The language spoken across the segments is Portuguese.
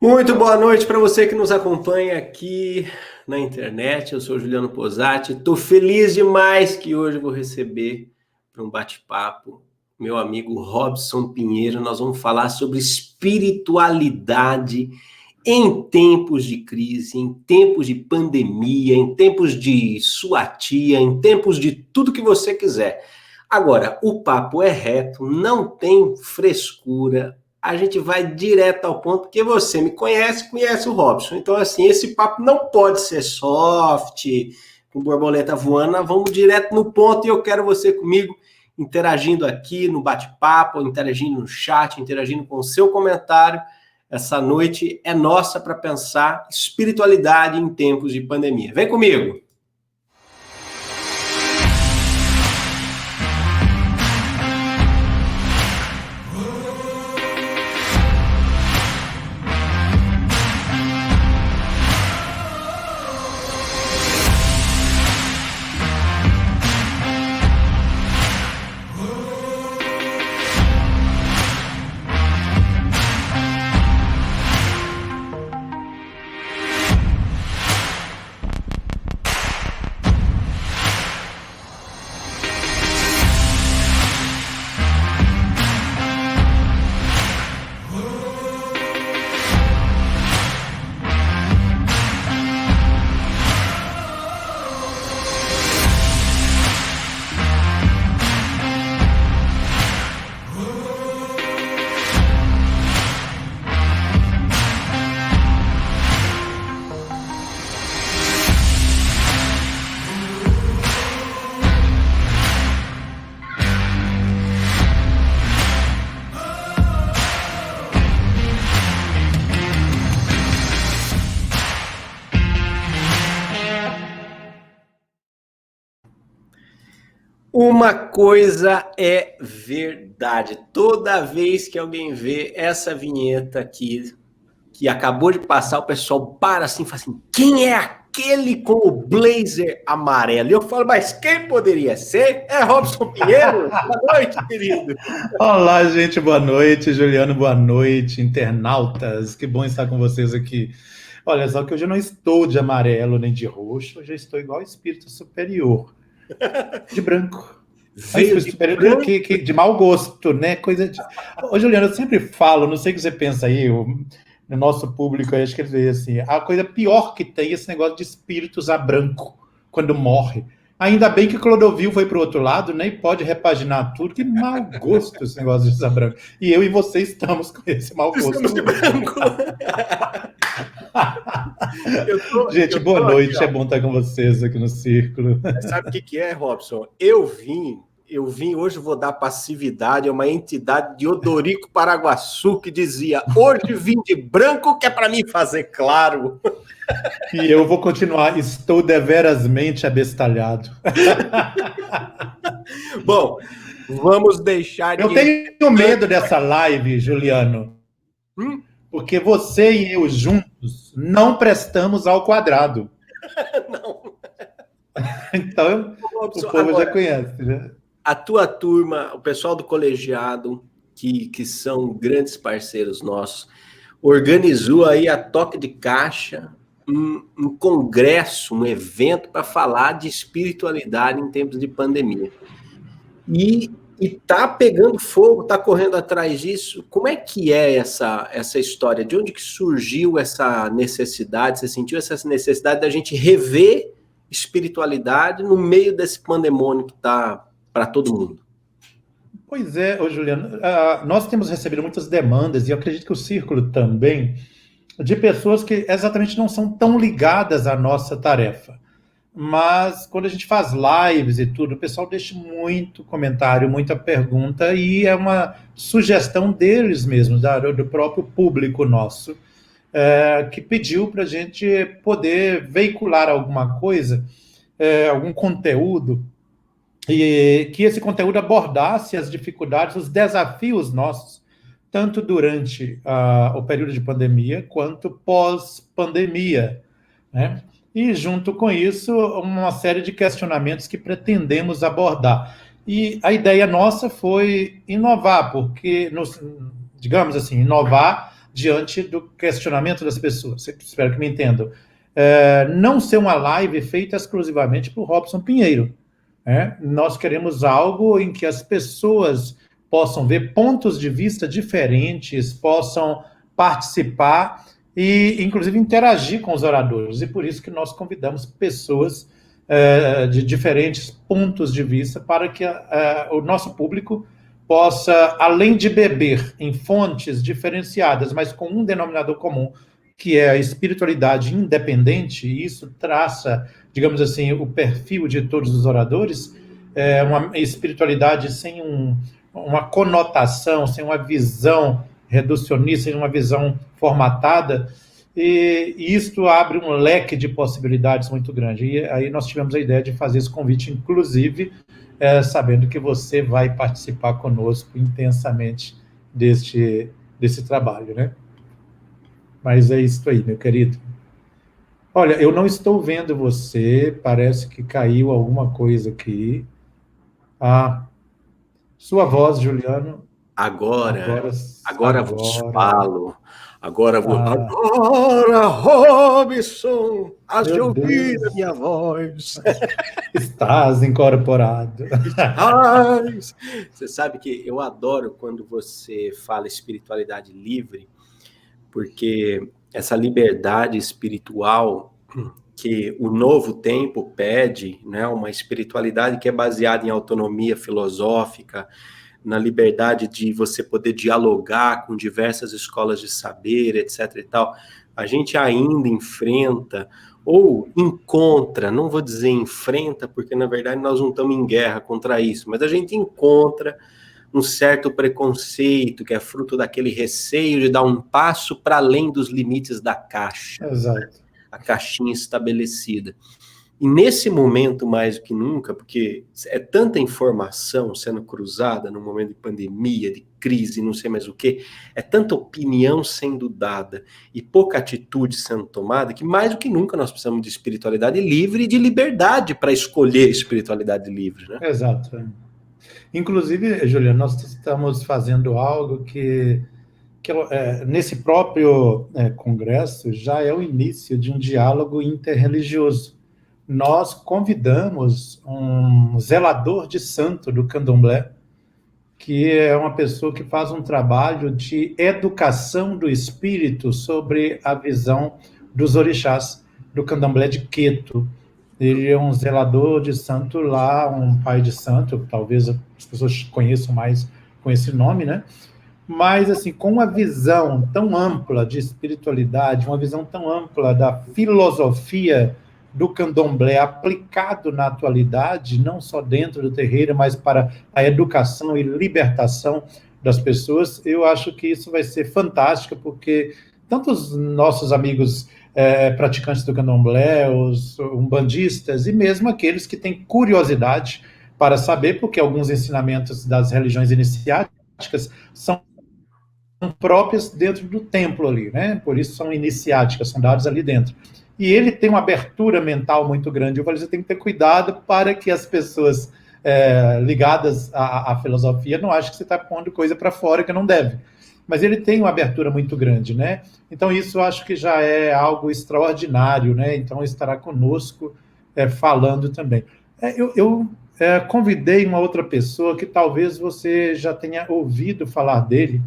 Muito boa noite para você que nos acompanha aqui na internet. Eu sou Juliano Posati. Estou feliz demais que hoje eu vou receber para um bate-papo meu amigo Robson Pinheiro. Nós vamos falar sobre espiritualidade em tempos de crise, em tempos de pandemia, em tempos de sua tia, em tempos de tudo que você quiser. Agora, o papo é reto, não tem frescura. A gente vai direto ao ponto, porque você me conhece, conhece o Robson. Então, assim, esse papo não pode ser soft, com borboleta voando, nós vamos direto no ponto e eu quero você comigo, interagindo aqui no bate-papo, interagindo no chat, interagindo com o seu comentário. Essa noite é nossa para pensar espiritualidade em tempos de pandemia. Vem comigo! Uma coisa é verdade. Toda vez que alguém vê essa vinheta aqui, que acabou de passar, o pessoal para assim e fala assim: quem é aquele com o blazer amarelo? E eu falo, mas quem poderia ser? É Robson Pinheiro? Boa noite, querido. Olá, gente, boa noite. Juliano, boa noite. Internautas, que bom estar com vocês aqui. Olha só que hoje eu não estou de amarelo nem de roxo, hoje eu estou igual espírito superior, de branco. Veio de Superior branco. de mau gosto, né? Coisa de... Ô, Juliano, eu sempre falo, não sei o que você pensa aí, no nosso público, acho que ele vê assim, a coisa pior que tem é esse negócio de espíritos a branco, quando morre. Ainda bem que Clodovil foi para o outro lado, né? E pode repaginar tudo. Que mau gosto esse negócio de usar branco. E eu e você estamos com esse mau gosto. Estamos de branco. Gente, boa noite. Aqui, é bom estar com vocês aqui no Círculo. Sabe o que é, Robson? Eu vim hoje, vou dar passividade a uma entidade de Odorico Paraguaçu que dizia: hoje vim de branco que é para mim fazer claro. E eu vou continuar, estou deverasmente abestalhado. Bom, vamos deixar... Eu tenho medo dessa live, Juliano, porque você e eu juntos não prestamos ao quadrado. Não. Então, Robson, o povo agora já conhece, né? A tua turma, o pessoal do colegiado, que são grandes parceiros nossos, organizou aí a toque de caixa um congresso, um evento para falar de espiritualidade em tempos de pandemia. E tá pegando fogo, tá correndo atrás disso. Como é que é essa história? De onde que surgiu essa necessidade? Você sentiu essa necessidade da gente rever espiritualidade no meio desse pandemônio que está para todo mundo? Pois é, Juliano, nós temos recebido muitas demandas, e eu acredito que o Círculo também, de pessoas que exatamente não são tão ligadas à nossa tarefa. Mas quando a gente faz lives e tudo, o pessoal deixa muito comentário, muita pergunta, e é uma sugestão deles mesmos, do próprio público nosso, que pediu para a gente poder veicular alguma coisa, algum conteúdo, e que esse conteúdo abordasse as dificuldades, os desafios nossos, tanto durante o período de pandemia, quanto pós-pandemia, né? E, junto com isso, uma série de questionamentos que pretendemos abordar. E a ideia nossa foi inovar, porque, digamos assim, inovar diante do questionamento das pessoas. Espero que me entendam. Não ser uma live feita exclusivamente por Robson Pinheiro. Nós queremos algo em que as pessoas possam ver pontos de vista diferentes, possam participar e, inclusive, interagir com os oradores. E por isso que nós convidamos pessoas de diferentes pontos de vista para que o nosso público possa, além de beber em fontes diferenciadas, mas com um denominador comum, que é a espiritualidade independente, e isso traça, digamos assim, o perfil de todos os oradores, uma espiritualidade sem uma conotação, sem uma visão reducionista, sem uma visão formatada, e isto abre um leque de possibilidades muito grande. E aí nós tivemos a ideia de fazer esse convite, inclusive, sabendo que você vai participar conosco intensamente desse trabalho, né? Mas é isso aí, meu querido. Olha, eu não estou vendo você, parece que caiu alguma coisa aqui. Sua voz, Juliano. Agora vos falo. Agora, Robson, has de ouvir a minha voz. Estás incorporado. Você sabe que eu adoro quando você fala espiritualidade livre, porque essa liberdade espiritual que o novo tempo pede, né, uma espiritualidade que é baseada em autonomia filosófica, na liberdade de você poder dialogar com diversas escolas de saber, etc. e tal, a gente ainda enfrenta ou encontra, não vou dizer enfrenta, porque na verdade nós não estamos em guerra contra isso, mas a gente encontra um certo preconceito que é fruto daquele receio de dar um passo para além dos limites da caixa. Exato. A caixinha estabelecida. E nesse momento, mais do que nunca, porque é tanta informação sendo cruzada no momento de pandemia, de crise, não sei mais o quê, é tanta opinião sendo dada e pouca atitude sendo tomada, que mais do que nunca nós precisamos de espiritualidade livre e de liberdade para escolher espiritualidade livre, né? Exato. Inclusive, Juliano, nós estamos fazendo algo que nesse próprio congresso já é o início de um diálogo interreligioso. Nós convidamos um zelador de santo do candomblé, que é uma pessoa que faz um trabalho de educação do espírito sobre a visão dos orixás do candomblé de Queto. Ele é um zelador de santo lá, um pai de santo, talvez as pessoas conheçam mais com esse nome, né? Mas, assim, com uma visão tão ampla de espiritualidade, uma visão tão ampla da filosofia do candomblé aplicado na atualidade, não só dentro do terreiro, mas para a educação e libertação das pessoas, eu acho que isso vai ser fantástico, porque tanto os nossos amigos praticantes do candomblé, os umbandistas, e mesmo aqueles que têm curiosidade para saber, porque alguns ensinamentos das religiões iniciáticas são próprias dentro do templo ali, né? Por isso são iniciáticas, são dados ali dentro. E ele tem uma abertura mental muito grande. Eu falei, você tem que ter cuidado para que as pessoas ligadas à filosofia não achem que você está pondo coisa para fora que não deve. Mas ele tem uma abertura muito grande, né? Então isso eu acho que já é algo extraordinário, né? Então estará conosco falando também. Eu convidei uma outra pessoa que talvez você já tenha ouvido falar dele,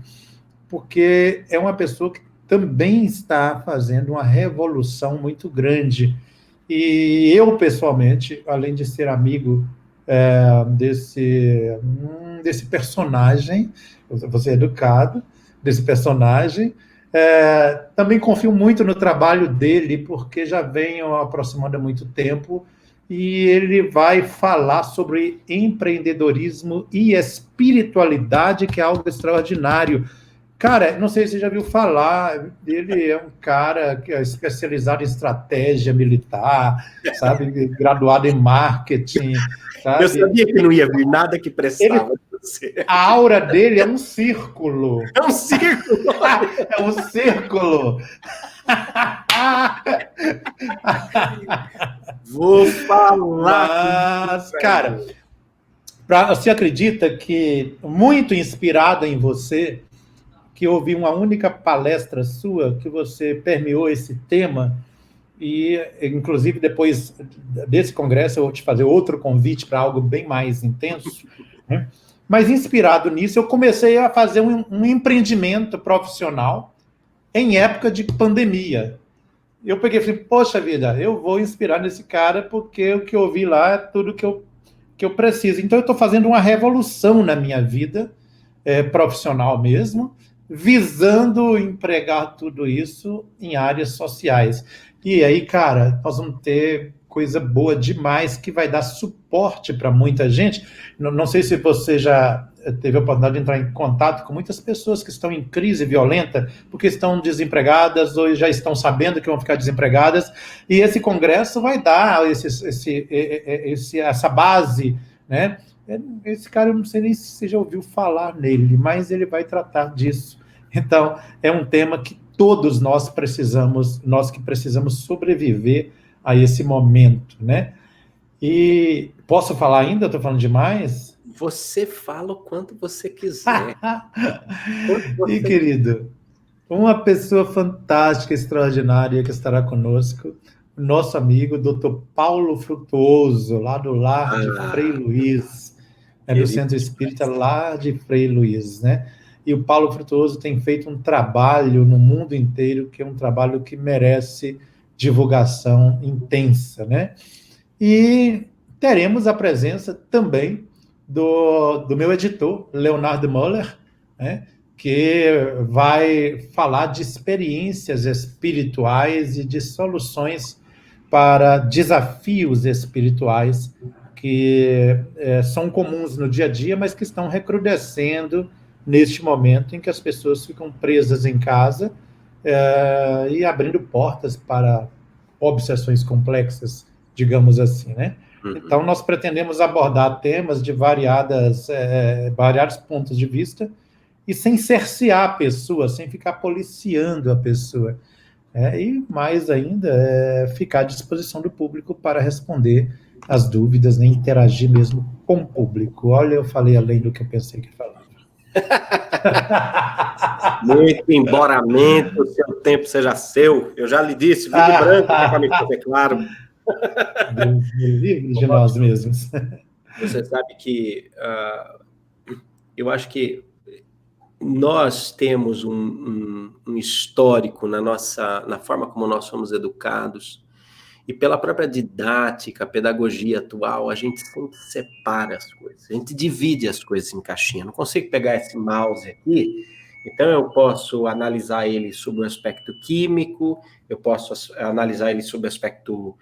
porque é uma pessoa que também está fazendo uma revolução muito grande. E eu, pessoalmente, além de ser amigo desse personagem, vou ser educado, desse personagem, também confio muito no trabalho dele, porque já venho aproximando há muito tempo, e ele vai falar sobre empreendedorismo e espiritualidade, que é algo extraordinário. Cara, não sei se você já viu falar, ele é um cara que é especializado em estratégia militar, sabe, graduado em marketing, sabe? Eu sabia que não ia vir nada que prestava. A aura dele é um círculo. É um círculo! É um círculo! Vou falar! Mas, cara, você acredita que, muito inspirado em você, que ouvi uma única palestra sua que você permeou esse tema, e, inclusive, depois desse congresso, eu vou te fazer outro convite para algo bem mais intenso, né? Mas, inspirado nisso, eu comecei a fazer um empreendimento profissional em época de pandemia. Eu peguei e falei, poxa vida, eu vou inspirar nesse cara, porque o que eu ouvi lá é tudo que eu preciso. Então, eu estou fazendo uma revolução na minha vida, profissional mesmo, visando empregar tudo isso em áreas sociais. E aí, cara, nós vamos ter coisa boa demais que vai dar suporte para muita gente. Não sei se você já teve a oportunidade de entrar em contato com muitas pessoas que estão em crise violenta porque estão desempregadas ou já estão sabendo que vão ficar desempregadas. E esse congresso vai dar essa base, né? Esse cara, eu não sei nem se você já ouviu falar nele, mas ele vai tratar disso. Então, é um tema que todos nós precisamos, nós que precisamos sobreviver a esse momento, né? E posso falar ainda? Estou falando demais? Você fala o quanto você quiser. E, querido, uma pessoa fantástica, extraordinária que estará conosco, nosso amigo Dr. Paulo Frutuoso, lá do Lar de Frei Luiz, do Centro Espírita Lar de Frei Luiz, né? E o Paulo Frutuoso tem feito um trabalho no mundo inteiro, que é um trabalho que merece divulgação intensa, né? E teremos a presença também do meu editor, Leonardo Moller, né? Que vai falar de experiências espirituais e de soluções para desafios espirituais que são comuns no dia a dia, mas que estão recrudescendo neste momento em que as pessoas ficam presas em casa e abrindo portas para obsessões complexas, digamos assim, né? Então, nós pretendemos abordar temas de variados pontos de vista e sem cercear a pessoa, sem ficar policiando a pessoa. E mais ainda, ficar à disposição do público para responder as dúvidas, né, interagir mesmo com o público. Olha, eu falei além do que eu pensei que falava. Muito emboramento, seu tempo seja seu. Eu já lhe disse, vinho branco, para me fazer claro. Deus me livre de nós mesmos. Você sabe que eu acho que nós temos um histórico na forma como nós somos educados, e pela própria didática, pedagogia atual, a gente sempre separa as coisas, a gente divide as coisas em caixinha. Não consigo pegar esse mouse aqui, então eu posso analisar ele sob o aspecto químico, eu posso analisar ele sob o aspecto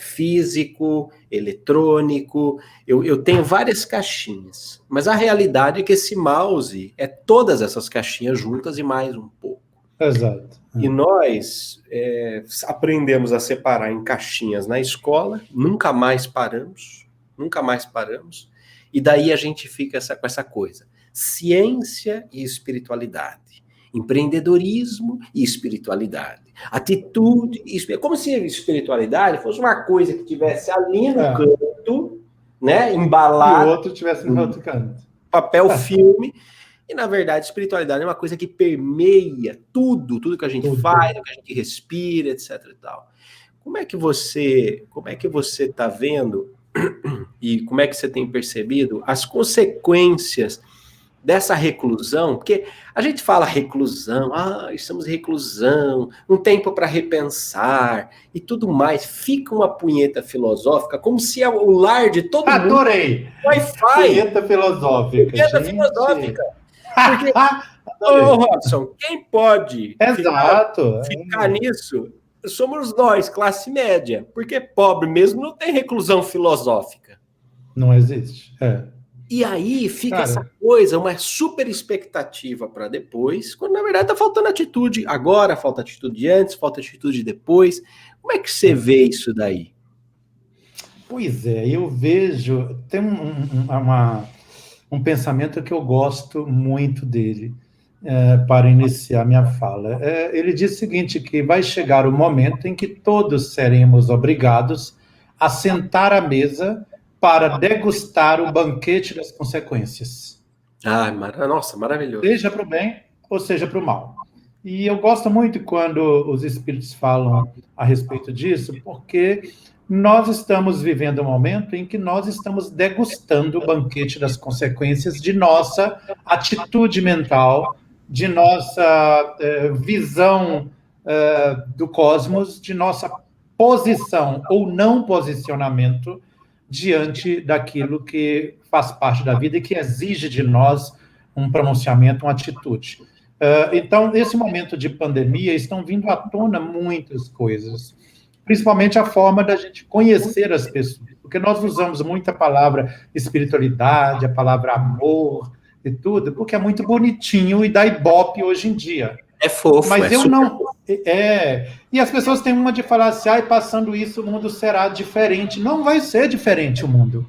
físico, eletrônico, eu tenho várias caixinhas, mas a realidade é que esse mouse é todas essas caixinhas juntas e mais um pouco. Exato. E nós aprendemos a separar em caixinhas na escola, nunca mais paramos, e daí a gente fica com essa coisa, ciência e espiritualidade, empreendedorismo e espiritualidade, atitude e espiritualidade, como se a espiritualidade fosse uma coisa que tivesse ali no canto, né, embalada, e o outro tivesse no outro canto. Papel filme. E, na verdade, espiritualidade é uma coisa que permeia tudo que a gente faz, que a gente respira, etc. e tal. Como é que você está vendo e como é que você tem percebido as consequências dessa reclusão? Porque a gente fala reclusão, estamos em reclusão, um tempo para repensar e tudo mais. Fica uma punheta filosófica, como se é o lar de todo mundo. Adorei! Wi-Fi. Punheta filosófica. Punheta filosófica. Porque, Robson, quem pode ficar nisso somos nós, classe média, porque pobre mesmo não tem reclusão filosófica. Não existe. E aí fica essa coisa, uma super expectativa para depois, quando na verdade está faltando atitude agora, falta atitude antes, falta atitude depois. Como é que você vê isso daí? Pois eu vejo, tem um pensamento que eu gosto muito dele, para iniciar minha fala. Ele diz o seguinte, que vai chegar o momento em que todos seremos obrigados a sentar à mesa para degustar o banquete das consequências. Nossa, maravilhoso. Seja para o bem ou seja para o mal. E eu gosto muito quando os espíritos falam a respeito disso, porque nós estamos vivendo um momento em que nós estamos degustando o banquete das consequências de nossa atitude mental, de nossa visão do cosmos, de nossa posição ou não posicionamento diante daquilo que faz parte da vida e que exige de nós um pronunciamento, uma atitude. Então, nesse momento de pandemia, estão vindo à tona muitas coisas, principalmente a forma da gente conhecer as pessoas, porque nós usamos muito a palavra espiritualidade, a palavra amor e tudo, porque é muito bonitinho e dá ibope hoje em dia. É fofo, Mas eu super... não. E as pessoas têm uma de falar assim, passando isso, o mundo será diferente. Não vai ser diferente o mundo.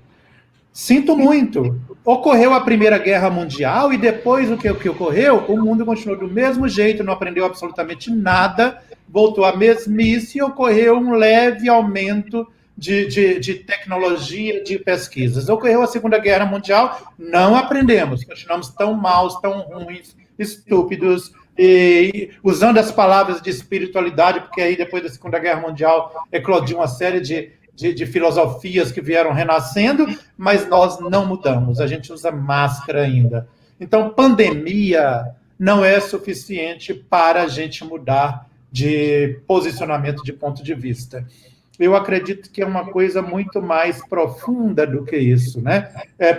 Sinto muito. Ocorreu a Primeira Guerra Mundial e depois o que ocorreu, o mundo continuou do mesmo jeito, não aprendeu absolutamente nada, voltou à mesmice e ocorreu um leve aumento de tecnologia, de pesquisas. Ocorreu a Segunda Guerra Mundial, não aprendemos, continuamos tão maus, tão ruins, estúpidos, e usando as palavras de espiritualidade, porque aí depois da Segunda Guerra Mundial eclodiu uma série de filosofias que vieram renascendo, mas nós não mudamos, a gente usa máscara ainda. Então, pandemia não é suficiente para a gente mudar de posicionamento, de ponto de vista. Eu acredito que é uma coisa muito mais profunda do que isso, né?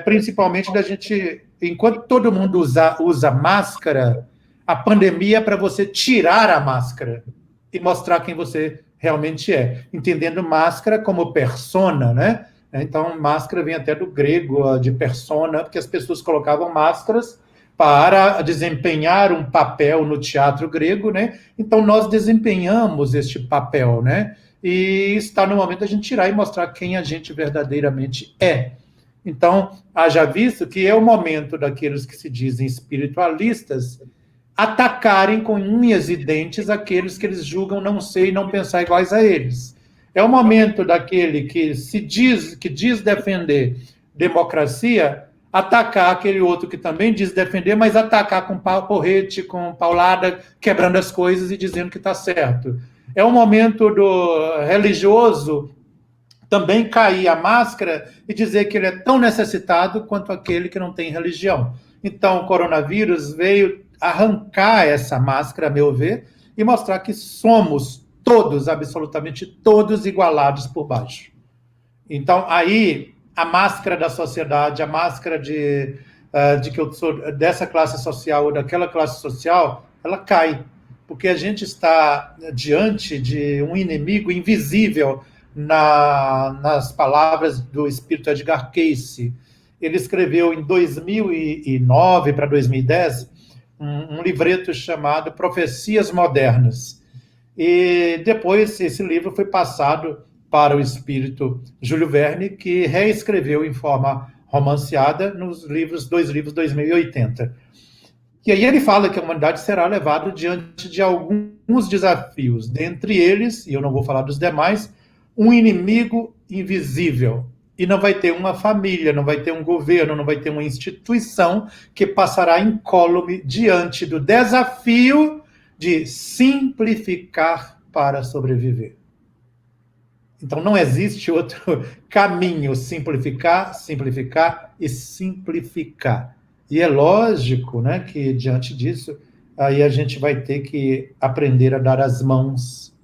Principalmente da gente, enquanto todo mundo usa máscara, a pandemia é para você tirar a máscara e mostrar quem você realmente é, entendendo máscara como persona, né? Então, máscara vem até do grego, de persona, porque as pessoas colocavam máscaras para desempenhar um papel no teatro grego, né? Então, nós desempenhamos este papel, né? E está no momento da gente tirar e mostrar quem a gente verdadeiramente é. Então, haja visto que é o momento daqueles que se dizem espiritualistas atacarem com unhas e dentes aqueles que eles julgam não ser e não pensar iguais a eles. É o momento daquele que diz defender democracia, atacar aquele outro que também diz defender, mas atacar com porrete, com paulada, quebrando as coisas e dizendo que está certo. É o momento do religioso também cair a máscara e dizer que ele é tão necessitado quanto aquele que não tem religião. Então, o coronavírus veio arrancar essa máscara, a meu ver, e mostrar que somos todos, absolutamente todos, igualados por baixo. Então, aí, a máscara da sociedade, a máscara de que eu sou dessa classe social ou daquela classe social, ela cai, porque a gente está diante de um inimigo invisível nas palavras do espírito Edgar Cayce. Ele escreveu em 2009 para 2010 um livreto chamado Profecias Modernas. E depois esse livro foi passado para o espírito Júlio Verne, que reescreveu em forma romanceada nos dois livros 2080. E aí ele fala que a humanidade será levada diante de alguns desafios, dentre eles, e eu não vou falar dos demais, um inimigo invisível. E não vai ter uma família, não vai ter um governo, não vai ter uma instituição que passará incólume diante do desafio de simplificar para sobreviver. Então não existe outro caminho, simplificar, simplificar e simplificar. E é lógico, né, que diante disso, aí a gente vai ter que aprender a dar as mãos.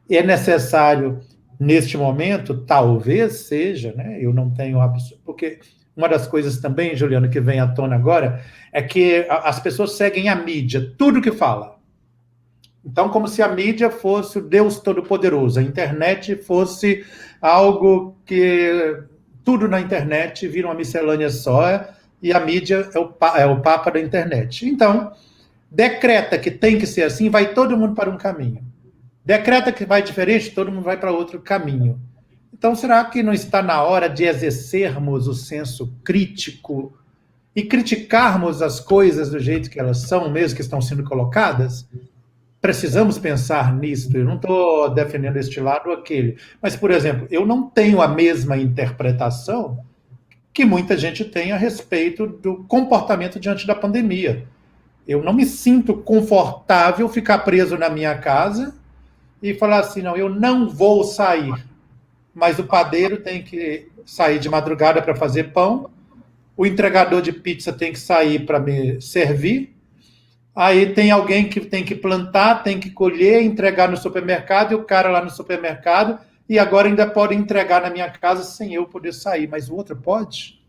E é necessário, neste momento, talvez seja, né, eu não tenho absoluto, porque uma das coisas também, Juliano, que vem à tona agora, é que as pessoas seguem a mídia, tudo que fala. Então, como se a mídia fosse o Deus Todo-Poderoso, a internet fosse algo que tudo na internet vira uma miscelânea só, e a mídia é o papa da internet. Então, decreta que tem que ser assim, vai todo mundo para um caminho. Decreta que vai diferente, todo mundo vai para outro caminho. Então, será que não está na hora de exercermos o senso crítico e criticarmos as coisas do jeito que elas são, mesmo que estão sendo colocadas? Precisamos pensar nisso. Eu não estou defendendo este lado ou aquele. Mas, por exemplo, eu não tenho a mesma interpretação que muita gente tem a respeito do comportamento diante da pandemia. Eu não me sinto confortável ficar preso na minha casa e falar assim, não, eu não vou sair. Mas o padeiro tem que sair de madrugada para fazer pão, o entregador de pizza tem que sair para me servir, aí tem alguém que tem que plantar, tem que colher, entregar no supermercado, e o cara lá no supermercado, e agora ainda pode entregar na minha casa sem eu poder sair, mas o outro pode?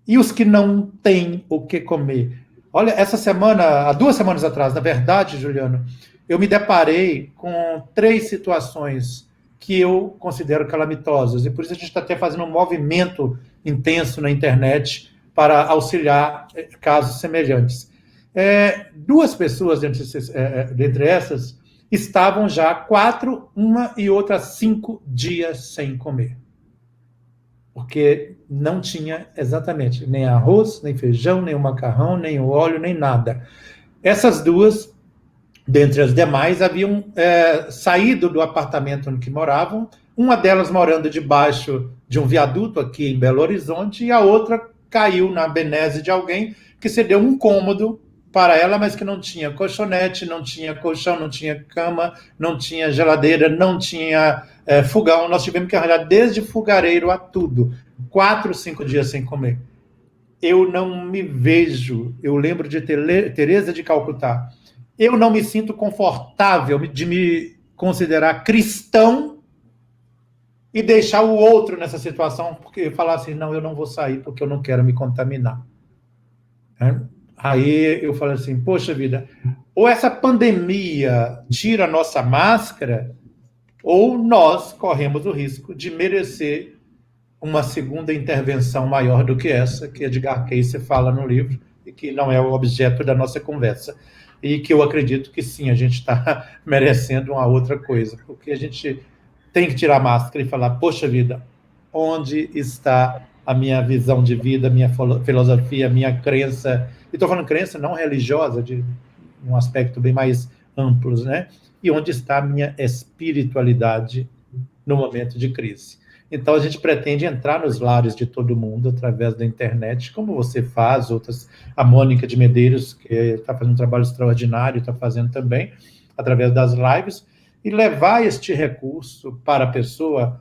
E os que não têm o que comer? Olha, essa semana, há 2 semanas atrás, na verdade, Juliano, eu me deparei com 3 situações que eu considero calamitosas, e por isso a gente está até fazendo um movimento intenso na internet para auxiliar casos semelhantes. 2 pessoas dentre essas estavam já 4, uma e outra 5 dias sem comer. Porque não tinha exatamente nem arroz, nem feijão, nem o macarrão, nem o óleo, nem nada. Essas 2, dentre as demais, haviam saído do apartamento onde moravam, uma delas morando debaixo de um viaduto aqui em Belo Horizonte, e a outra caiu na benesse de alguém que cedeu um cômodo para ela, mas que não tinha colchonete, não tinha colchão, não tinha cama, não tinha geladeira, não tinha fogão. Nós tivemos que arranjar desde fogareiro a tudo. 4, 5 dias sem comer. Eu não me vejo, eu lembro de Teresa de Calcutá, eu não me sinto confortável de me considerar cristão e deixar o outro nessa situação, porque falar assim, não, eu não vou sair porque eu não quero me contaminar. Aí eu falei assim, poxa vida, ou essa pandemia tira a nossa máscara, ou nós corremos o risco de merecer uma segunda intervenção maior do que essa, que Edgar Cayce fala no livro, e que não é o objeto da nossa conversa. E que eu acredito que sim, a gente está merecendo uma outra coisa, porque a gente tem que tirar a máscara e falar, poxa vida, onde está a minha visão de vida, a minha filosofia, a minha crença, e estou falando crença não religiosa, de um aspecto bem mais amplo, né? E onde está a minha espiritualidade no momento de crise. Então, a gente pretende entrar nos lares de todo mundo através da internet, como você faz, outras, a Mônica de Medeiros, que está fazendo um trabalho extraordinário, está fazendo também, através das lives, e levar este recurso para a pessoa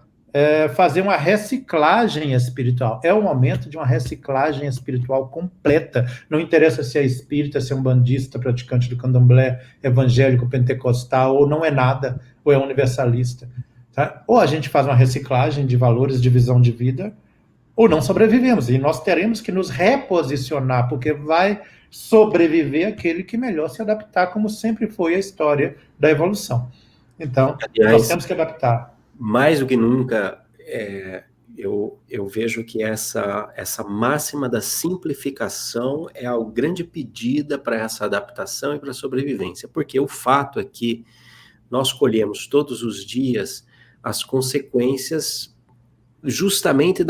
fazer uma reciclagem espiritual. É o momento de uma reciclagem espiritual completa. Não interessa se é espírita, se é um bandista, praticante do candomblé, evangélico, pentecostal, ou não é nada, ou é universalista. Tá? Ou a gente faz uma reciclagem de valores, de visão de vida, ou não sobrevivemos. E nós teremos que nos reposicionar, porque vai sobreviver aquele que melhor se adaptar, como sempre foi a história da evolução. Então, aliás, nós temos que adaptar. Mais do que nunca, eu vejo que essa máxima da simplificação é a grande pedida para essa adaptação e para a sobrevivência, porque o fato é que nós colhemos todos os dias as consequências justamente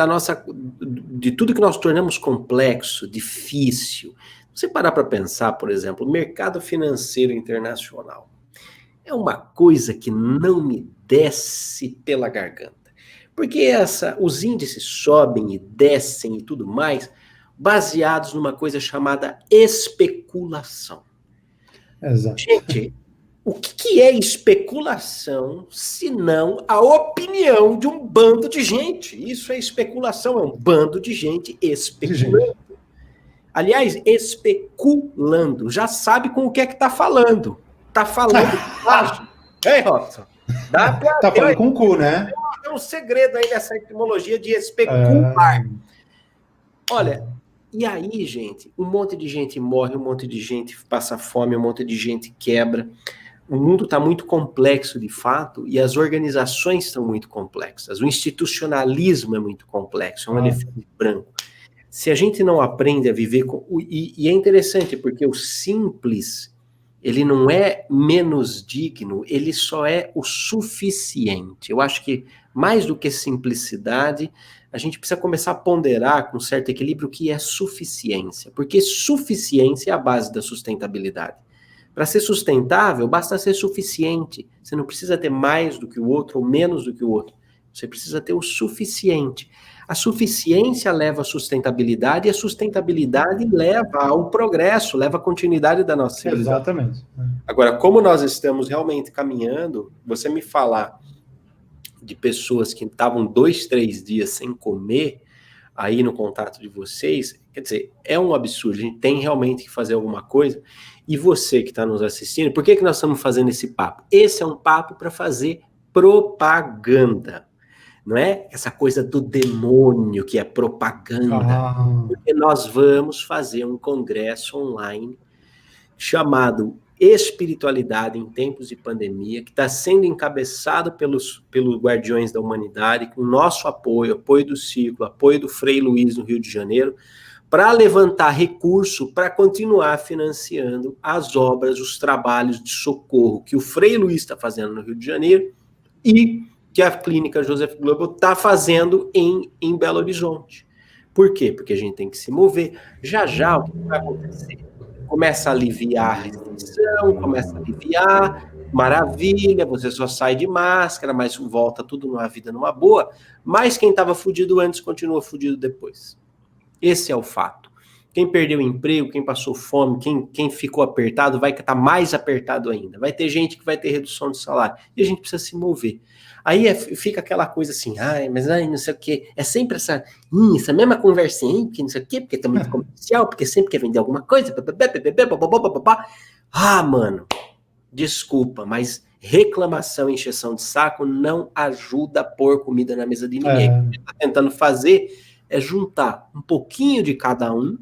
de tudo que nós tornamos complexo, difícil. Você parar para pensar, por exemplo, o mercado financeiro internacional é uma coisa que não me desce pela garganta. Porque os índices sobem e descem e tudo mais, baseados numa coisa chamada especulação. Exato. Gente, o que é especulação, se não a opinião de um bando de gente? Isso é especulação, é um bando de gente especulando. Aliás, especulando, já sabe com o que é que está falando. Está falando plágio. Ei, Robson? Está falando com o cu, né? Tem um segredo aí nessa etimologia de especular. Olha, e aí, gente, um monte de gente morre, um monte de gente passa fome, um monte de gente quebra. O mundo está muito complexo, de fato, e as organizações são muito complexas. O institucionalismo é muito complexo, é um elefante branco. Se a gente não aprende a viver com... E é interessante, porque o simples, ele não é menos digno, ele só é o suficiente. Eu acho que, mais do que simplicidade, a gente precisa começar a ponderar com certo equilíbrio o que é suficiência, porque suficiência é a base da sustentabilidade. Para ser sustentável, basta ser suficiente. Você não precisa ter mais do que o outro ou menos do que o outro. Você precisa ter o suficiente. A suficiência leva à sustentabilidade e a sustentabilidade leva ao progresso, leva à continuidade da nossa civilização. Exatamente. Agora, como nós estamos realmente caminhando, você me falar de pessoas que estavam 2, 3 dias sem comer, aí no contato de vocês, quer dizer, é um absurdo, a gente tem realmente que fazer alguma coisa. E você que está nos assistindo, por que nós estamos fazendo esse papo? Esse é um papo para fazer propaganda, não é? Essa coisa do demônio que é propaganda, porque nós vamos fazer um congresso online chamado Espiritualidade em Tempos de Pandemia, que está sendo encabeçado pelos Guardiões da Humanidade, com nosso apoio do Círculo, apoio do Frei Luiz no Rio de Janeiro, para levantar recurso para continuar financiando as obras, os trabalhos de socorro que o Frei Luiz está fazendo no Rio de Janeiro e que a Clínica Joseph Goebbels está fazendo em Belo Horizonte. Por quê? Porque a gente tem que se mover. Já o que vai acontecer? Começa a aliviar a restrição, começa a aliviar, maravilha, você só sai de máscara, mas volta tudo numa vida numa boa, mas quem estava fudido antes continua fudido depois. Esse é o fato. Quem perdeu o emprego, quem passou fome, quem ficou apertado, vai estar mais apertado ainda. Vai ter gente que vai ter redução de salário. E a gente precisa se mover. Aí fica aquela coisa assim, mas não sei o quê. É sempre essa mesma conversinha, que não sei o quê, porque tá muito comercial, porque sempre quer vender alguma coisa. Mano, desculpa, mas reclamação e encheção de saco não ajuda a pôr comida na mesa de ninguém. O que a gente está tentando fazer é juntar um pouquinho de cada um,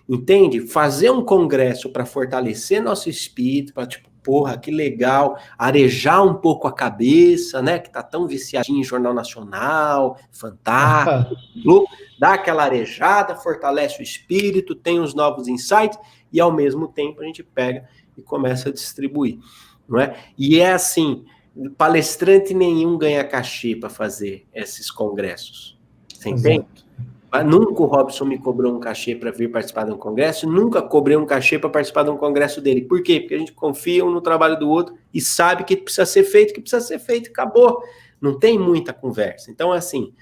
entende? Fazer um congresso para fortalecer nosso espírito, para porra, que legal, arejar um pouco a cabeça, né, que tá tão viciadinho em Jornal Nacional, fantástico, dá aquela arejada, fortalece o espírito, tem os novos insights, e ao mesmo tempo a gente pega e começa a distribuir, não é? E é assim, palestrante nenhum ganha cachê para fazer esses congressos, você entende? Nunca o Robson me cobrou um cachê para vir participar de um congresso, nunca cobrei um cachê para participar de um congresso dele. Por quê? Porque a gente confia um no trabalho do outro e sabe que precisa ser feito, acabou. Não tem muita conversa. Então, assim,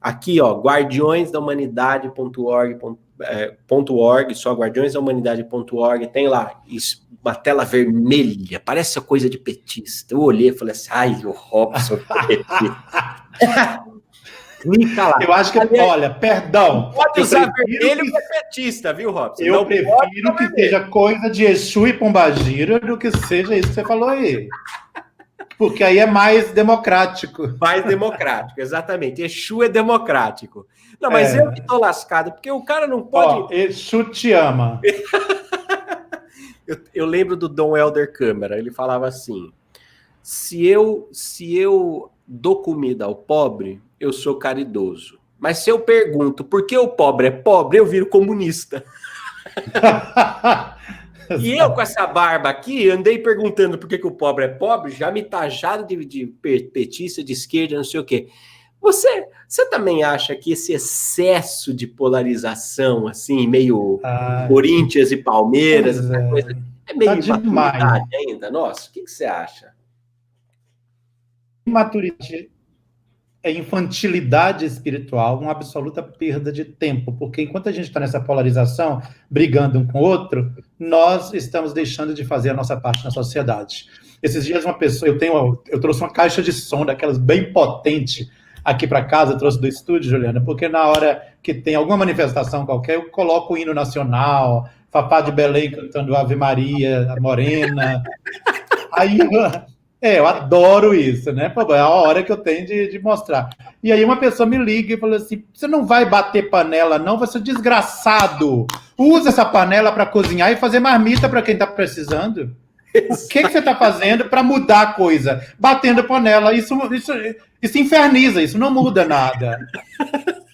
aqui, ó, guardiõesdahumanidade.org, só guardiõesdahumanidade.org, tem lá uma tela vermelha, parece a coisa de petista. Eu olhei e falei assim, o Robson é petista. Clica lá. Eu acho que, olha, perdão. Pode usar vermelho que é petista, viu, Robson? Eu prefiro que seja coisa de Exu e Pombagira do que seja isso que você falou aí. Porque aí é mais democrático. Mais democrático, exatamente. Exu é democrático. Não, mas eu que tô lascado, porque o cara não pode... Exu te ama. eu lembro do Dom Helder Câmara, ele falava assim, se eu dou comida ao pobre, eu sou caridoso. Mas se eu pergunto por que o pobre é pobre, eu viro comunista. E eu, com essa barba aqui, andei perguntando por que o pobre é pobre, já me tajaram de petista, de esquerda, não sei o quê. Você também acha que esse excesso de polarização, assim, meio Corinthians e Palmeiras, essa coisa, é meio imaturidade ainda? Nossa, o que você acha? Imaturidade é infantilidade espiritual, uma absoluta perda de tempo, porque enquanto a gente está nessa polarização, brigando um com o outro, nós estamos deixando de fazer a nossa parte na sociedade. Esses dias uma pessoa, eu trouxe uma caixa de som daquelas bem potente aqui para casa, eu trouxe do estúdio, Juliana, porque na hora que tem alguma manifestação qualquer, eu coloco o hino nacional, Fafá de Belém cantando Ave Maria, a Morena, aí... eu adoro isso, né? É a hora que eu tenho de mostrar. E aí uma pessoa me liga e fala assim, você não vai bater panela não, você é desgraçado. Usa essa panela para cozinhar e fazer marmita para quem está precisando. O que você está fazendo para mudar a coisa? Batendo panela, isso inferniza, isso não muda nada.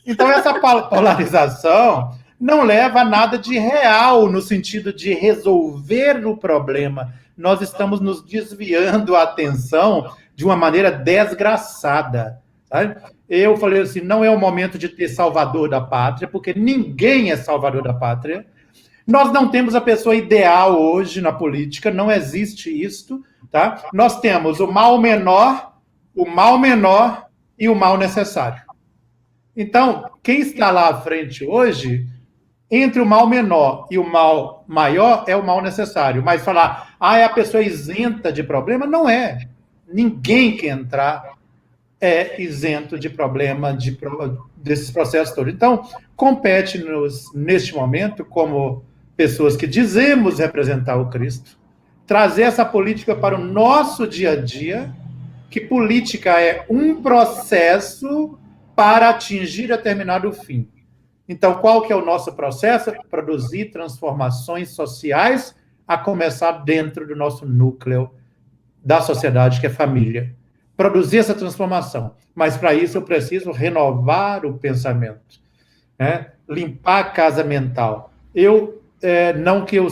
Então essa polarização não leva a nada de real no sentido de resolver o problema. Nós estamos nos desviando a atenção de uma maneira desgraçada. Sabe? Eu falei assim, não é o momento de ter salvador da pátria, porque ninguém é salvador da pátria. Nós não temos a pessoa ideal hoje na política, não existe isso. Tá? Nós temos o mal menor e o mal necessário. Então, quem está lá à frente hoje, entre o mal menor e o mal maior, é o mal necessário. Mas falar, é a pessoa isenta de problema? Não é. Ninguém que entrar é isento de problema desses processos todos. Então, compete-nos, neste momento, como pessoas que dizemos representar o Cristo, trazer essa política para o nosso dia a dia, que política é um processo para atingir determinado fim. Então, qual que é o nosso processo? Produzir transformações sociais, a começar dentro do nosso núcleo da sociedade, que é família. Produzir essa transformação. Mas, para isso, eu preciso renovar o pensamento, né? Limpar a casa mental. Não que eu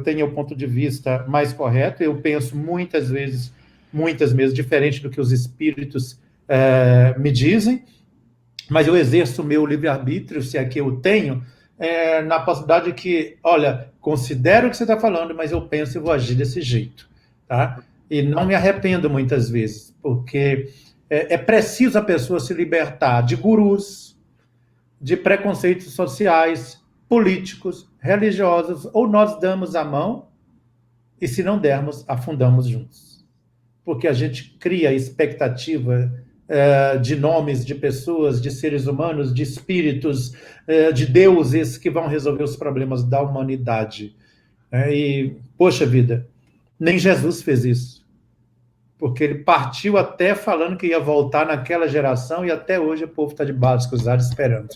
tenha o ponto de vista mais correto, eu penso muitas vezes diferente do que os espíritos me dizem, mas eu exerço o meu livre-arbítrio, se é que eu tenho, na possibilidade de que, olha, considero o que você está falando, mas eu penso e vou agir desse jeito, tá? E não me arrependo muitas vezes, porque é preciso a pessoa se libertar de gurus, de preconceitos sociais, políticos, religiosos, ou nós damos a mão, e se não dermos, afundamos juntos. Porque a gente cria expectativa de nomes, de pessoas, de seres humanos, de espíritos, de deuses que vão resolver os problemas da humanidade. E, poxa vida, nem Jesus fez isso. Porque ele partiu até falando que ia voltar naquela geração e até hoje o povo está de braços cruzados esperando.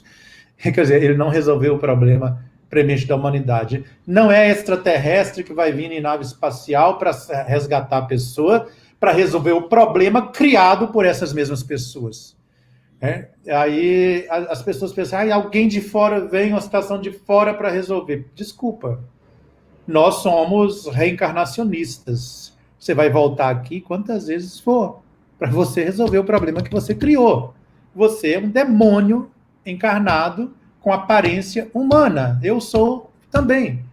Quer dizer, ele não resolveu o problema premente da humanidade. Não é extraterrestre que vai vir em nave espacial para resgatar a pessoa, para resolver o problema criado por essas mesmas pessoas. Aí as pessoas pensam, alguém de fora vem, uma situação de fora para resolver. Desculpa, nós somos reencarnacionistas. Você vai voltar aqui quantas vezes for, para você resolver o problema que você criou. Você é um demônio encarnado com aparência humana. Eu sou também.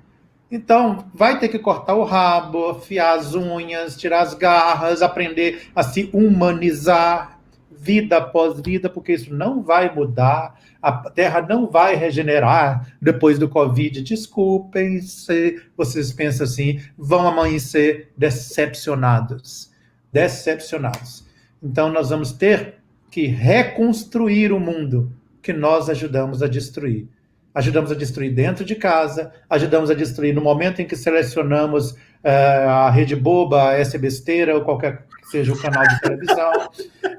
Então, vai ter que cortar o rabo, afiar as unhas, tirar as garras, aprender a se humanizar, vida após vida, porque isso não vai mudar, a Terra não vai regenerar depois do Covid. Desculpem se vocês pensam assim, vão amanhecer decepcionados. Decepcionados. Então, nós vamos ter que reconstruir o mundo que nós ajudamos a destruir. Ajudamos a destruir dentro de casa, ajudamos a destruir no momento em que selecionamos a Rede Boba, a S Besteira, ou qualquer que seja o canal de televisão.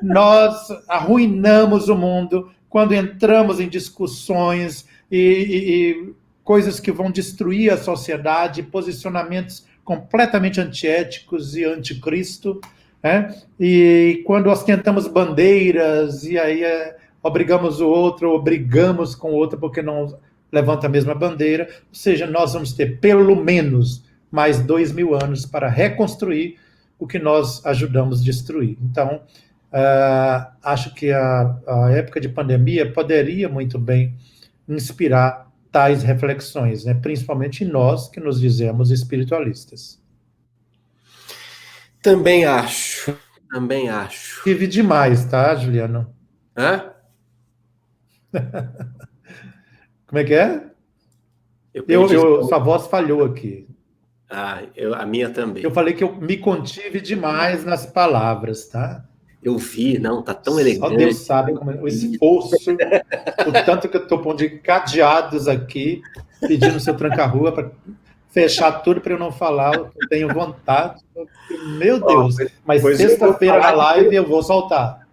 Nós arruinamos o mundo quando entramos em discussões e coisas que vão destruir a sociedade, posicionamentos completamente antiéticos e anticristo, né? E quando ostentamos bandeiras e aí obrigamos o outro, ou brigamos com o outro porque não levanta a mesma bandeira, ou seja, nós vamos ter pelo menos mais 2000 anos para reconstruir o que nós ajudamos a destruir. Então, acho que a época de pandemia poderia muito bem inspirar tais reflexões, né? Principalmente nós que nos dizemos espiritualistas. Também acho. Tive demais, tá, Juliano? Hã? Como é que é? Sua voz falhou aqui. A minha também. Eu falei que eu me contive demais nas palavras, tá? Eu vi, não, tá tão elegante. Só Deus sabe como o esforço, o tanto que eu estou pondo de cadeados aqui, pedindo seu tranca-rua para fechar tudo para eu não falar, eu tenho vontade. Meu Deus, mas sexta-feira na live eu vou soltar.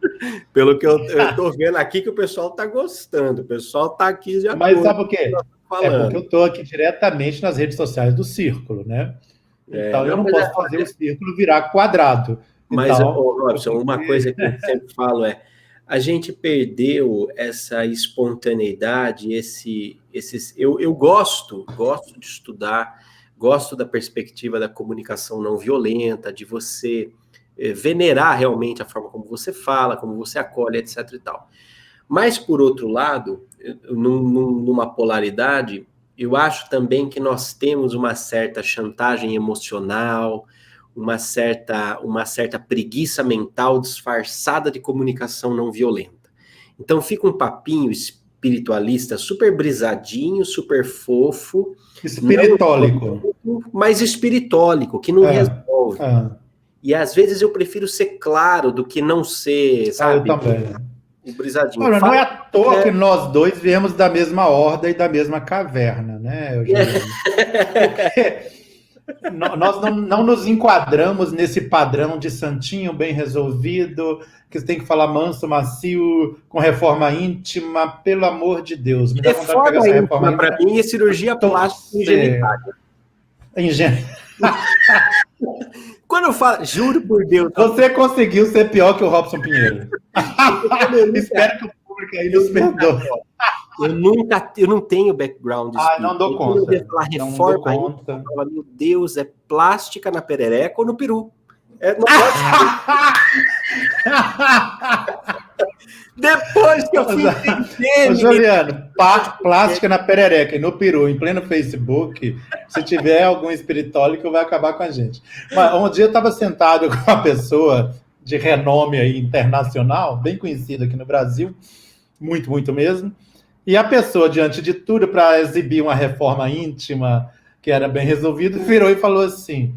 Pelo que eu tô vendo aqui que o pessoal tá gostando, o pessoal tá aqui já. Mas sabe por quê? É porque eu tô aqui diretamente nas redes sociais do Círculo, né? Então eu não posso fazer o Círculo virar quadrado. Mas, Robson, uma coisa que eu sempre falo é, a gente perdeu essa espontaneidade, eu gosto de estudar, gosto da perspectiva da comunicação não violenta, de você venerar realmente a forma como você fala, como você acolhe, etc. e tal. Mas, por outro lado, numa polaridade, eu acho também que nós temos uma certa chantagem emocional, uma certa preguiça mental disfarçada de comunicação não violenta. Então fica um papinho espiritualista super brisadinho, super fofo. Espiritólico. Mas espiritólico, que não resolve. E às vezes eu prefiro ser claro do que não ser, sabe? Eu também. O brisadinho. Olha, não é à toa que nós dois viemos da mesma horda e da mesma caverna, né, Eugênio? Porque nós não nos enquadramos nesse padrão de santinho bem resolvido, que você tem que falar manso, macio, com reforma íntima, pelo amor de Deus. Me dá vontade de pegar essa reforma íntima. Para mim é cirurgia plástica genitália. Quando eu falo, juro por Deus. Você conseguiu ser pior que o Robson Pinheiro. Espero que o público aí nos perdoe. Eu não tenho background. Não dou conta. Eu falar reforma, eu falo, meu Deus, é plástica na perereca ou no peru? Não pode Depois que eu fui entender... Juliano, plástica na perereca e no peru, em pleno Facebook, se tiver algum espiritólico, vai acabar com a gente. Mas um dia eu estava sentado com uma pessoa de renome aí internacional, bem conhecida aqui no Brasil, muito, muito mesmo, e a pessoa, diante de tudo, para exibir uma reforma íntima, que era bem resolvida, virou e falou assim: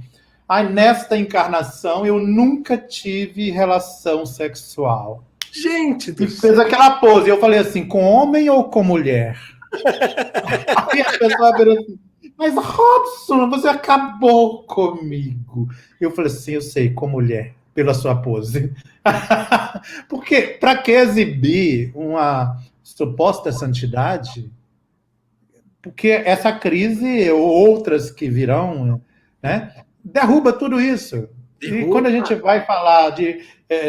nesta encarnação eu nunca tive relação sexual. Gente, e fez aquela pose. Eu falei assim, com homem ou com mulher? Aí a pessoa virou assim, mas Robson, você acabou comigo. Eu falei assim, eu sei, com mulher, pela sua pose. Porque para que exibir uma suposta santidade? Porque essa crise, ou outras que virão, né, derruba tudo isso. E quando a gente vai falar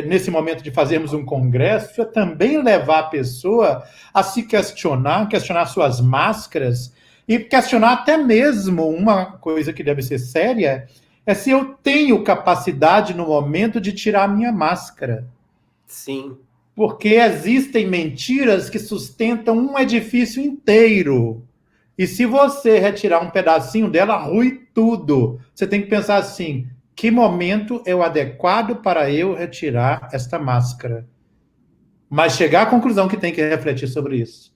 nesse momento de fazermos um congresso, é também levar a pessoa a se questionar suas máscaras e questionar até mesmo uma coisa que deve ser séria, é se eu tenho capacidade no momento de tirar a minha máscara. Sim. Porque existem mentiras que sustentam um edifício inteiro. E se você retirar um pedacinho dela, rui tudo. Você tem que pensar assim, que momento é o adequado para eu retirar esta máscara? Mas chegar à conclusão que tem que refletir sobre isso,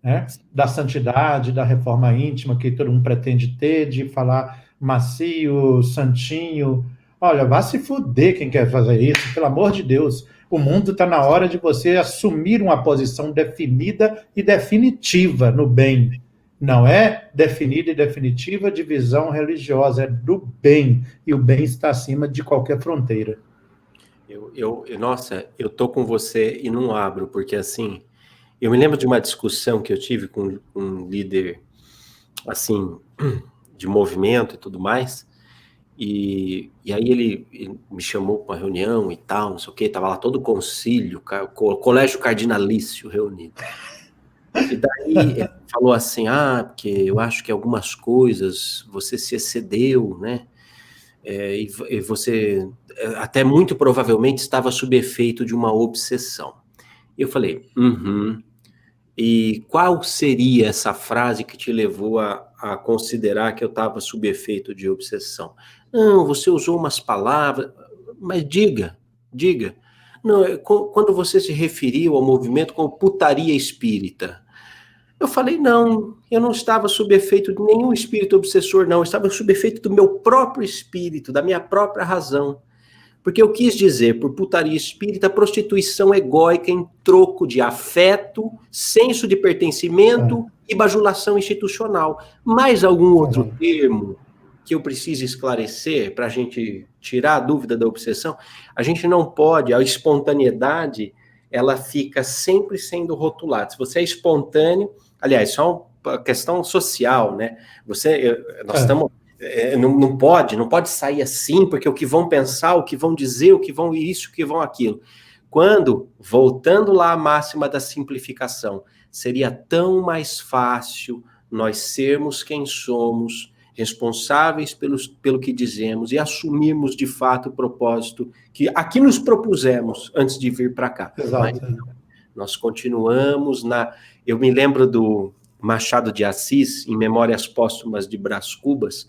né? Da santidade, da reforma íntima que todo mundo pretende ter, de falar macio, santinho. Olha, vá se fuder quem quer fazer isso, pelo amor de Deus. O mundo está na hora de você assumir uma posição definida e definitiva no bem. Não é definida e definitiva de visão religiosa, é do bem. E o bem está acima de qualquer fronteira. Nossa, eu tô com você e não abro, porque assim, eu me lembro de uma discussão que eu tive com um líder, assim, de movimento e tudo mais, e aí ele me chamou para uma reunião e tal, não sei o quê, tava lá todo o concílio, o colégio cardinalício reunido. E daí ele falou assim, porque eu acho que algumas coisas você se excedeu, né? E você até muito provavelmente estava sob efeito de uma obsessão. Eu falei, E qual seria essa frase que te levou a considerar que eu estava sob efeito de obsessão? Não, você usou umas palavras, mas diga. Não, quando você se referiu ao movimento como putaria espírita, eu falei, não, eu não estava sob efeito de nenhum espírito obsessor, não, eu estava sob efeito do meu próprio espírito, da minha própria razão. Porque eu quis dizer, por putaria espírita, prostituição egóica em troco de afeto, senso de pertencimento e bajulação institucional. Mais algum outro termo que eu preciso esclarecer para a gente tirar a dúvida da obsessão? A gente não pode, a espontaneidade, ela fica sempre sendo rotulada. Se você é espontâneo, aliás, só uma questão social, né? Nós estamos... Não pode sair assim, porque o que vão pensar, o que vão dizer, o que vão isso, o que vão aquilo. Quando, voltando lá à máxima da simplificação, seria tão mais fácil nós sermos quem somos, responsáveis pelo que dizemos e assumirmos de fato o propósito que aqui nos propusemos antes de vir para cá. Exato. Mas, nós continuamos Eu me lembro do Machado de Assis, em Memórias Póstumas de Brás Cubas.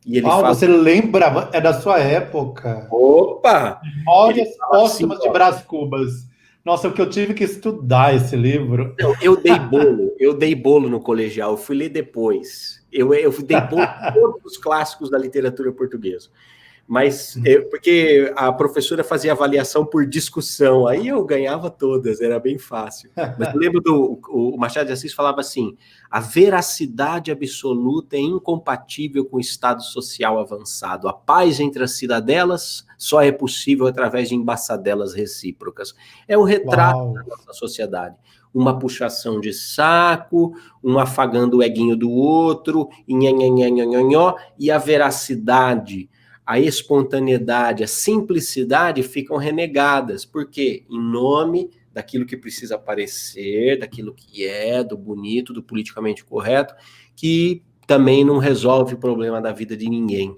E ele fala... Você lembra? É da sua época. Opa! Memórias Assim, Póstumas de Brás Cubas. Nossa, o que eu tive que estudar esse livro. Eu dei bolo no colegial, eu fui ler depois. Eu dei bolo em todos os clássicos da literatura portuguesa. Mas, porque a professora fazia avaliação por discussão, aí eu ganhava todas, era bem fácil. Mas eu lembro o Machado de Assis falava assim, a veracidade absoluta é incompatível com o estado social avançado. A paz entre as cidadelas só é possível através de embaçadelas recíprocas. É o retrato da nossa sociedade. Uma puxação de saco, um afagando o eguinho do outro, e a veracidade, a espontaneidade, a simplicidade ficam renegadas. Por quê? Em nome daquilo que precisa aparecer, daquilo que é, do bonito, do politicamente correto, que também não resolve o problema da vida de ninguém.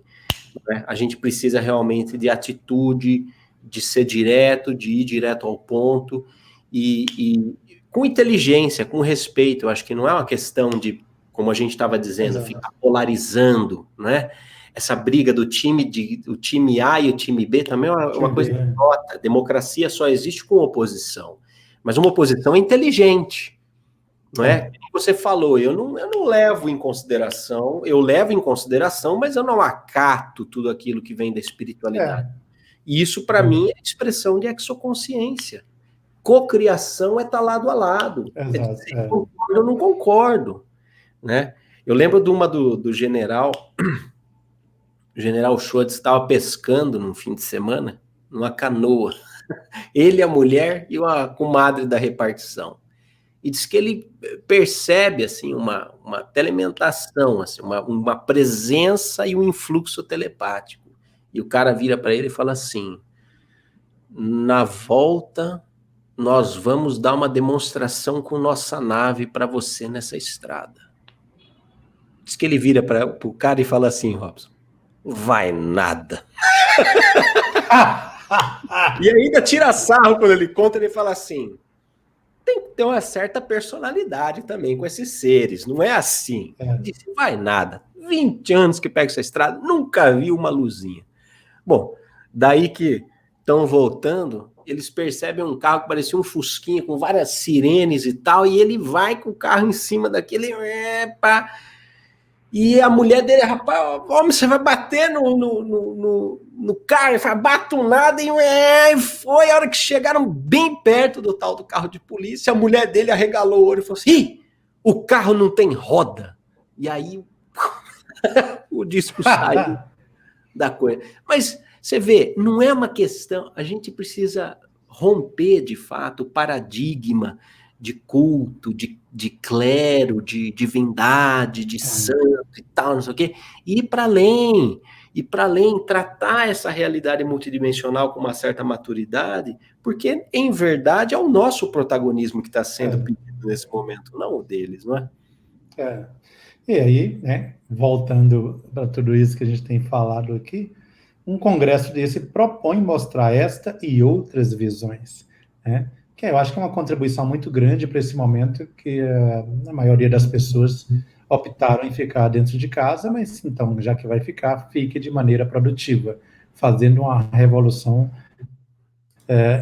Né? A gente precisa realmente de atitude, de ser direto, de ir direto ao ponto, e com inteligência, com respeito. Eu acho que não é uma questão de, como a gente estava dizendo, ficar polarizando, né? Essa briga do time A e o time B também é uma coisa que nota. Democracia só existe com oposição. Mas uma oposição inteligente, não é? Como você falou, eu não levo em consideração, eu levo em consideração, mas eu não acato tudo aquilo que vem da espiritualidade. E isso, para mim, é expressão de exoconsciência. Cocriação é estar lado a lado. Concordo ou não concordo, né? Eu lembro de uma do general... O general Schultz estava pescando num fim de semana, numa canoa. Ele, a mulher e uma comadre da repartição. E diz que ele percebe assim, uma telementação, assim, uma presença e um influxo telepático. E o cara vira para ele e fala assim, na volta, nós vamos dar uma demonstração com nossa nave para você nessa estrada. Diz que ele vira para o cara e fala assim, Robson, vai nada. E ainda tira sarro quando ele conta, ele fala assim, tem que ter uma certa personalidade também com esses seres, não é assim. Disse, vai nada. 20 anos que pega essa estrada, nunca vi uma luzinha. Bom, daí que estão voltando, eles percebem um carro que parecia um fusquinha com várias sirenes e tal, e ele vai com o carro em cima daquele... E a mulher dele, rapaz, homem, você vai bater no carro? Ele fala, bato nada, e foi a hora que chegaram bem perto do tal do carro de polícia, a mulher dele arregalou o olho e falou assim, ih, o carro não tem roda. E aí o disco saiu da coisa. Mas você vê, não é uma questão, a gente precisa romper de fato o paradigma de culto, de clero, de divindade, de santo e tal, não sei o quê, e ir para além, tratar essa realidade multidimensional com uma certa maturidade, porque, em verdade, é o nosso protagonismo que está sendo pedido nesse momento, não o deles, não é? E aí, né, voltando para tudo isso que a gente tem falado aqui, um congresso desse propõe mostrar esta e outras visões, né? Que eu acho que é uma contribuição muito grande para esse momento que a maioria das pessoas optaram em ficar dentro de casa, mas então, já que vai ficar, fique de maneira produtiva, fazendo uma revolução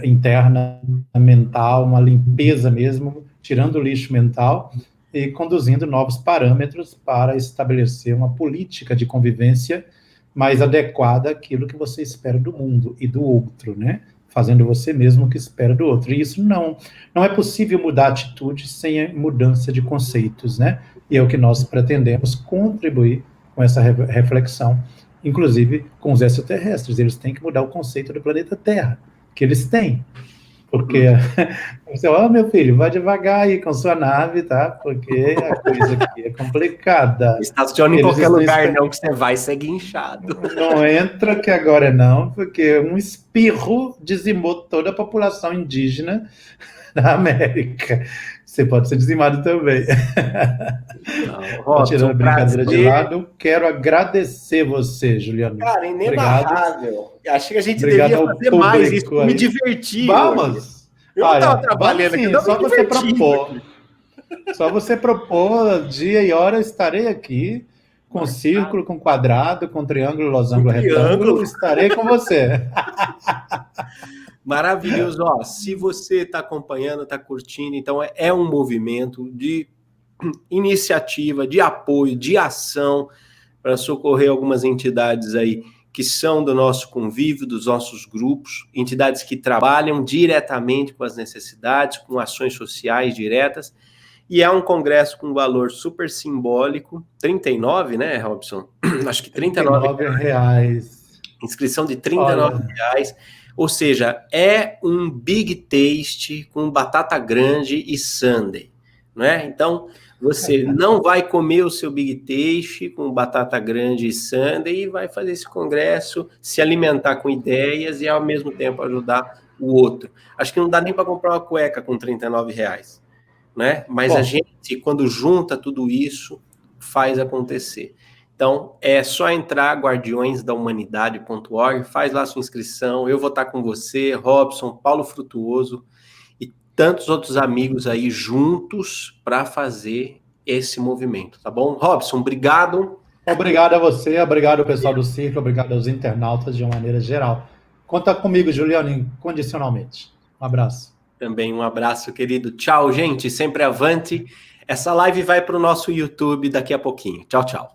interna, mental, uma limpeza mesmo, tirando o lixo mental e conduzindo novos parâmetros para estabelecer uma política de convivência mais adequada àquilo que você espera do mundo e do outro, né? Fazendo você mesmo o que espera do outro. E isso não é possível mudar atitude sem a mudança de conceitos, né? E é o que nós pretendemos contribuir com essa reflexão, inclusive com os extraterrestres. Eles têm que mudar o conceito do planeta Terra, que eles têm. Porque você, meu filho, vai devagar aí com sua nave, tá? Porque a coisa aqui é complicada. Estaciona em qualquer lugar, não, que você vai ser guinchado. Não entra que agora não, porque um espirro dizimou toda a população indígena da América. Você pode ser dizimado também. Tirando a brincadeira de lado, quero agradecer você, Juliano. Cara, inenarrável. Acho que a gente devia fazer mais isso, me divertir. Vamos! Eu não estava trabalhando aqui, só você propor. Só você propor dia e hora, estarei aqui com círculo, com quadrado, com triângulo, losango, triângulo. retângulo, estarei com você. Maravilhoso. Ó, se você está acompanhando, está curtindo, então é um movimento de iniciativa, de apoio, de ação para socorrer algumas entidades aí que são do nosso convívio, dos nossos grupos, entidades que trabalham diretamente com as necessidades, com ações sociais diretas, e é um congresso com valor super simbólico, 39, né, Robson? Acho que 39 reais. Inscrição de 39 reais, ou seja, é um big taste com batata grande e sundae, não é? Então, você não vai comer o seu big taste com batata grande e sundae e vai fazer esse congresso, se alimentar com ideias e, ao mesmo tempo, ajudar o outro. Acho que não dá nem para comprar uma cueca com 39 reais, né? Mas a gente, quando junta tudo isso, faz acontecer. Então, é só entrar guardiõesdahumanidade.org, faz lá sua inscrição, eu vou estar com você, Robson, Paulo Frutuoso e tantos outros amigos aí juntos para fazer esse movimento, tá bom? Robson, obrigado. Obrigado a você, obrigado ao pessoal do Círculo, obrigado aos internautas de uma maneira geral. Conta comigo, Juliano, incondicionalmente. Um abraço. Também um abraço, querido. Tchau, gente, sempre avante. Essa live vai para o nosso YouTube daqui a pouquinho. Tchau, tchau.